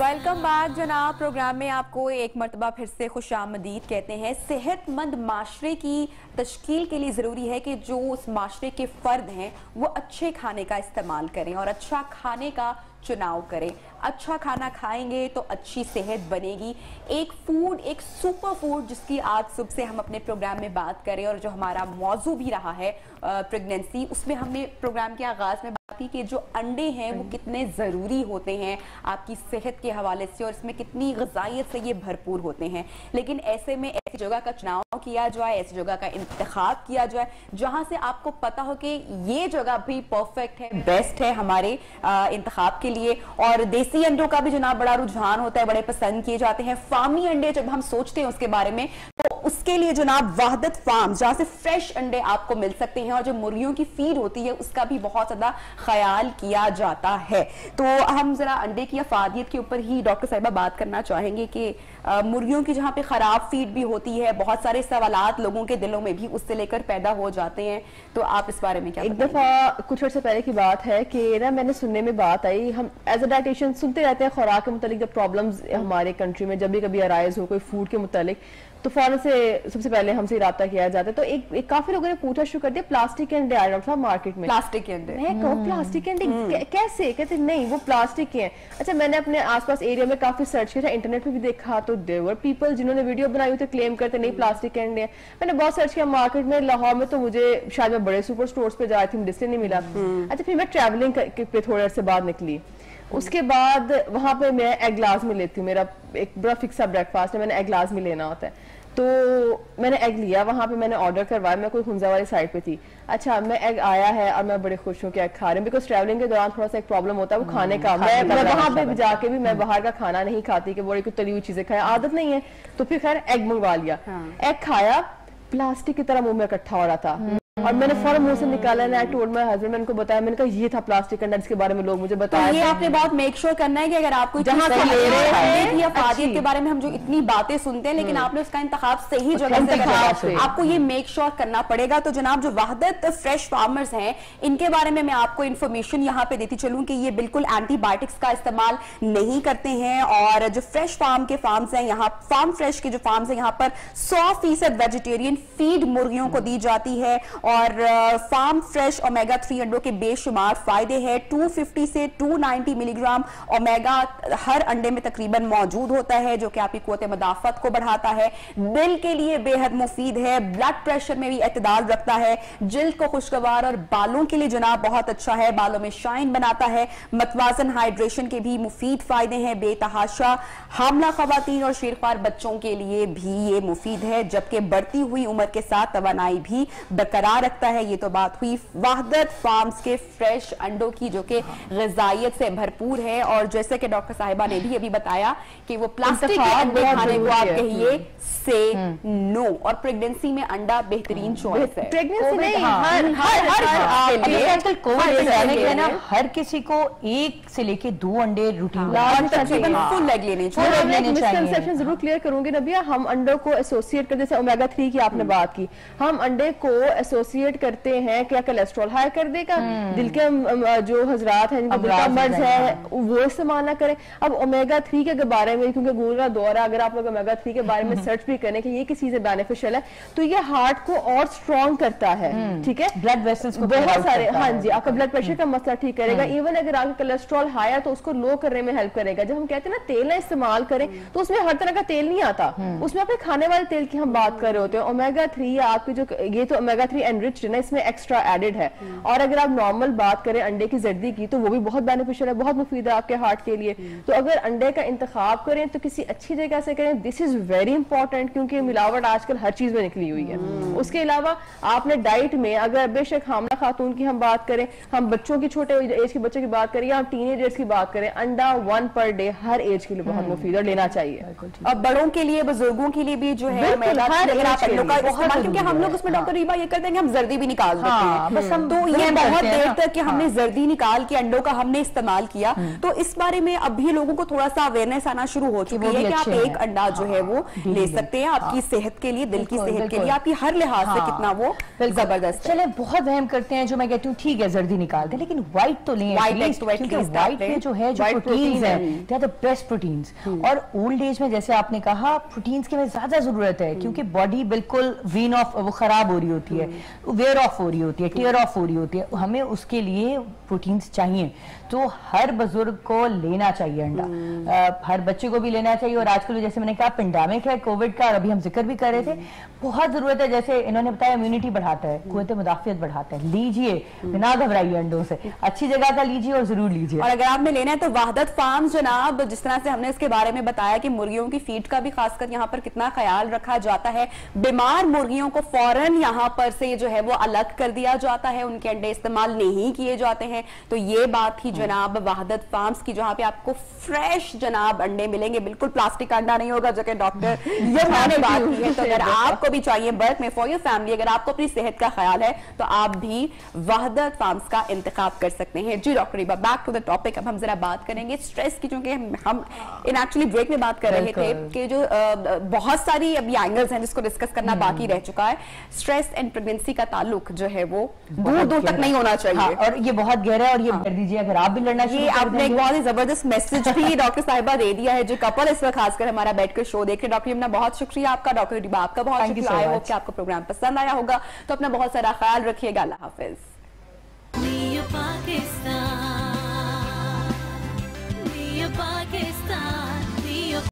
Welcome back जनाब। Programme में आपको एक मरतबा फिर से खुशामदीद कहते हैं। सेहतमंद माशरे की तश्कील के लिए ज़रूरी है कि जो उस माशरे के फ़र्द हैं वो अच्छे खाने का इस्तेमाल करें और अच्छा खाने का चुनाव करें। अच्छा खाना खाएंगे तो अच्छी सेहत बनेगी। एक फूड, एक सुपर फूड जिसकी आज सुबह से हम अपने प्रोग्राम में बात करें और जो हमारा मौजू भी रहा है प्रेगनेंसी, उसमें हमने प्रोग्राम के आगाज़ में बात की कि जो अंडे हैं वो कितने ज़रूरी होते हैं आपकी सेहत के हवाले से और इसमें कितनी ग़िज़ाइयत से ये भरपूर होते हैं। लेकिन ऐसे में ऐसी जगह का चुनाव किया जाए, ऐसी जगह का इंतखाब किया जाए जहाँ से आपको पता हो कि ये जगह भी परफेक्ट है, बेस्ट है हमारे इंतखाब के लिए। और देसी अंडों का भी जनाब बड़ा रुझान होता है, बड़े पसंद किए जाते हैं। फार्मी अंडे जब हम सोचते हैं उसके बारे में तो उसके लिए जनाब वहदत फार्म जहाँ से फ्रेश अंडे आपको मिल सकते हैं और जो मुर्गियों की फीड होती है उसका भी बहुत ज्यादा ख्याल किया जाता है। तो हम जरा अंडे की अफादियत के ऊपर ही डॉक्टर साहिबा बात करना चाहेंगे कि मुर्गियों की जहाँ पे खराब फीड भी होती है, बहुत सारे सवालात लोगों के दिलों में भी उससे लेकर पैदा हो जाते हैं। तो आप इस बारे में क्या? एक दफा कुछ अर्से पहले की बात है कि ना मैंने सुनने में बात आई, हम एज अ डाइटिशियन सुनते रहते हैं खुराक के मुतालिक जब प्रॉब्लम्स हमारे कंट्री में जब भी कभी अराइज हो कोई फूड के मुतालिक, तो फौरन से सबसे पहले हमसे राब्ता किया जाता है। तो एक काफी लोगों ने पूछा शुरू कर दिया प्लास्टिक के अंडे आ रहे हैं मार्केट में। प्लास्टिक के अंडे? मैं कहूँ प्लास्टिक के अंडे कैसे? कहते नहीं वो प्लास्टिक के हैं। अच्छा, मैंने अपने आसपास एरिया में काफी सर्च किया था, इंटरनेट पे भी देखा तो देयर वर पीपल जिन्होंने वीडियो बनाई हुई थी क्लेम करते नहीं प्लास्टिक के अंडे हैं। मैंने बहुत सर्च किया मार्केट में, लाहौर में तो मुझे शायद मैं बड़े सुपर स्टोर्स पे जा रही थी, डिस्प्ले नहीं मिला। अच्छा, फिर मैं ट्रैवलिंग पे थोड़े अर्से बाद निकली, उसके बाद वहां पे मैं एग लाज़मी लेती हूँ, मेरा एक बड़ा फिक्सा ब्रेकफास्ट है, मैंने एग लाज़मी लेना होता है। तो मैंने एग लिया, वहां पे मैंने ऑर्डर करवाया, मैं कोई हुंजा वाली साइड पे थी। अच्छा, मैं एग आया है और मैं बड़े खुश हूँ कि एग खा रहे हैं, बिकॉज ट्रैवलिंग के दौरान थोड़ा सा एक प्रॉब्लम होता है वो खाने का। मैं वहां पे जाके भी मैं बाहर का खाना नहीं खाती कि बड़ी कोई तली हुई चीजें खाए, आदत नहीं है। तो फिर खैर एग मंगवा लिया, एग खाया, प्लास्टिक की तरह मुंह में इकट्ठा हो रहा था और मैंने फौरन मुंह से निकाला ना, टोल्ड माय हस्बैंड, मैंने उनको बताया, मैंने कहा ये था प्लास्टिक अंडा जिसके बारे में लोग मुझे बताया। तो ये आपने बहुत मेक श्योर करना है कि अगर आपको जहां से ले रहे हैं या अफादियत के बारे में हम जो इतनी बातें सुनते हैं लेकिन आपने उसका इंतखाब सही जगह से करना, आपको ये मेक श्योर करना पड़ेगा। तो जनाब जो वहदत फ्रेश फार्मर्स हैं इनके बारे में मैं आपको इन्फॉर्मेशन यहाँ पे देती चलूं कि ये बिल्कुल एंटीबायोटिक्स का इस्तेमाल नहीं करते हैं और जो फ्रेश फार्म के फार्म्स हैं यहाँ, फार्म फ्रेश के जो फार्म्स हैं यहाँ पर 100% वेजिटेरियन फीड मुर्गियों को दी जाती है और फार्म फ्रेश ओमेगा 3 अंडों के बेशुमार फायदे हैं। 250 से 290 मिलीग्राम ओमेगा हर अंडे में तकरीबन मौजूद होता है जो कि आपकी क़ुव्वत मदाफ़त को बढ़ाता है, दिल के लिए बेहद मुफीद है, ब्लड प्रेशर में भी एतदाल रखता है, जिल्द को खुशगवार और बालों के लिए जनाब बहुत अच्छा है, बालों में शाइन बनाता है, मतवाजन हाइड्रेशन के भी मुफीद फायदे हैं, बेतहाशा हामला खवातीन और शेरख्वार बच्चों के लिए भी ये मुफीद है, जबकि बढ़ती हुई उम्र के साथ तवानाई भी बरकरार रखता है। ये तो बात हुई वहदत फार्म्स के फ्रेश अंडों की जो कि ग़िज़ाइयत से भरपूर है और जैसे कि डॉक्टर साहिबा ने भी अभी बताया कि वो प्लास्टिक के अंडे खाने को आप कहिए से नो, और प्रेगनेंसी में अंडा बेहतरीन चॉइस है। प्रेगनेंसी नहीं, हर किसी को 1 से लेके 2 अंडे रूटीन तकरीबन फुल लेग लेने चाहिए। मिसकंसेप्शन जरूर क्लियर करूंगी नबिया, हम अंडों को एसोसिएट करते, जैसे ओमेगा 3 की आपने बात की, हम अंडे को एसोसिएट करते हैं क्या कोलेस्ट्रॉल हाई कर देगा, दिल के जो हजरात हैं जिनका मर्ज है वो इस्तेमाल ना करें। अब ओमेगा 3 के बारे में, क्योंकि गुरुरा दौरा, अगर आप लोग ओमेगा 3 के बारे में सर्च भी करें कि ये किस चीज से बेनिफिशियल है, तो ये हार्ट को और स्ट्रॉन्ग करता है, ठीक है, ब्लड वेसल्स को बहुत सारे, हाँ जी, आपका ब्लड प्रेशर का मसला ठीक करेगा। इवन अगर आपका कोलेस्ट्रॉल हाई है तो उसको लो करने में हेल्प करेगा। जब हम कहते हैं ना तेल ना इस्तेमाल करें तो उसमें हर तरह का तेल नहीं आता, उसमें अपने खाने वाले तेल की हम बात कर रहे होते हैं। ओमेगा 3 आपकी जो ये तो ओमेगा 3 एनरिच्ड है ना, इसमें एक्स्ट्रा एडेड है। और अगर आप नॉर्मल बात करें अंडे की जर्दी की तो वो भी बहुत बेनिफिशियल है, बहुत मुफीद है आपके हार्ट के लिए। तो अगर अंडे का इंतखाब करें तो किसी अच्छी जगह से करें, दिस इज वेरी इंपॉर्टेंट, क्योंकि मिलावट आजकल हर चीज में निकली हुई है। उसके अलावा आपने डाइट में अगर बेशक हामला खातून की हम बात करें, हम बच्चों की छोटे एज के बच्चों की बात करें या हम टीनेजर्स की बात करें, अंडा 1 पर डे हर एज के लिए बहुत मुफीद और लेना चाहिए। और बड़ों के लिए, बुजुर्गों के लिए भी जो है, क्योंकि हम लोग उसमें डॉक्टर रीबा ये करते हैं हम जर्दी भी निकाल देते हैं, बस हम तो ये बहुत देर तक कि हमने हाँ। जर्दी निकाल के अंडों का हमने इस्तेमाल किया, तो इस बारे में अभी लोगों को थोड़ा सा अवेयरनेस आना शुरू हो चुकी है कि आप एक अंडा जो है वो ले सकते हैं, आपकी सेहत के लिए, दिल की सेहत के लिए, आपकी हर लिहाज से कितना वो जबरदस्त है। चले बहुत वहम करते हैं, जो मैं कहती हूँ ठीक है जर्दी निकाल दे, लेकिन व्हाइट तो लें, क्योंकि व्हाइट में जो है जो प्रोटीन्स हैं, they are the best proteins. और ओल्ड एज में जैसे आपने कहा प्रोटीन्स की हमें ज्यादा जरूरत है, क्योंकि बॉडी बिल्कुल वीन ऑफ वो खराब हो रही होती है, वेयर ऑफ हो रही होती है, टीयर ऑफ हो रही होती है, हमें उसके लिए प्रोटीन्स चाहिए। तो हर बुजुर्ग को लेना चाहिए अंडा, हर बच्चे को भी लेना चाहिए। और आजकल जैसे मैंने कहा पेंडेमिक है कोविड का, अभी हम जिक्र भी कर रहे थे, बहुत जरूरत है, जैसे इन्होंने बताया इम्यूनिटी बढ़ाता है, कुव्वत मुदाफियत बढ़ाता है, लीजिए बिना घबराइए, अंडों से अच्छी जगह का लीजिए और जरूर लीजिए। और अगर आपने लेना है तो वहदत फार्म्स जनाब, जिस तरह से हमने इसके बारे में बताया कि मुर्गियों की फीड का भी खासकर यहाँ पर कितना ख्याल रखा जाता है, बीमार मुर्गियों को फौरन यहाँ पर से जो है वो अलग कर दिया जाता है, उनके अंडे इस्तेमाल नहीं किए जाते हैं। तो ये बात थी जनाब वहदत फार्म्स की, जहाँ पे आपको फ्रेश जनाब अंडे मिलेंगे, बिल्कुल प्लास्टिक का अंडा नहीं होगा, जो कि डॉक्टर ये मैंने बात की है। तो अगर आपको भी चाहिए बल्क में फॉर योर फैमिली, अगर आपको अपनी सेहत का ख्याल है तो आप भी वहदत फार्म्स का इंतखाब कर सकते हैं। जी डॉक्टर रिबा, बैक टू द टॉपिक, अब हम जरा बात करेंगे स्ट्रेस की, क्योंकि हम इन एक्चुअली ब्रेक में बात कर रहे थे कि जो बहुत सारी अभी एंगल्स हैं जिसको डिस्कस करना बाकी रह चुका है। स्ट्रेस एंड प्रेगनेंसी का ताल्लुक जो है वो दूर दूर तक नहीं होना चाहिए, और ये बहुत गहरा है, और ये कर दीजिए अगर आप भी लड़ना ये आपने एक बहुत ही जबरदस्त मैसेज भी डॉक्टर साहिबा दे दिया है, जो कपल इस वक्त खासकर हमारा बैठकर शो देख रहे हैं। डॉक्टर यमुना बहुत शुक्रिया आपका, डॉक्टर रिबा आपका बहुत शुक्रिया, आई होप कि आपको प्रोग्राम पसंद आया होगा। तो अपना बहुत सारा ख्याल रखिएगा, अल्लाह हाफिज।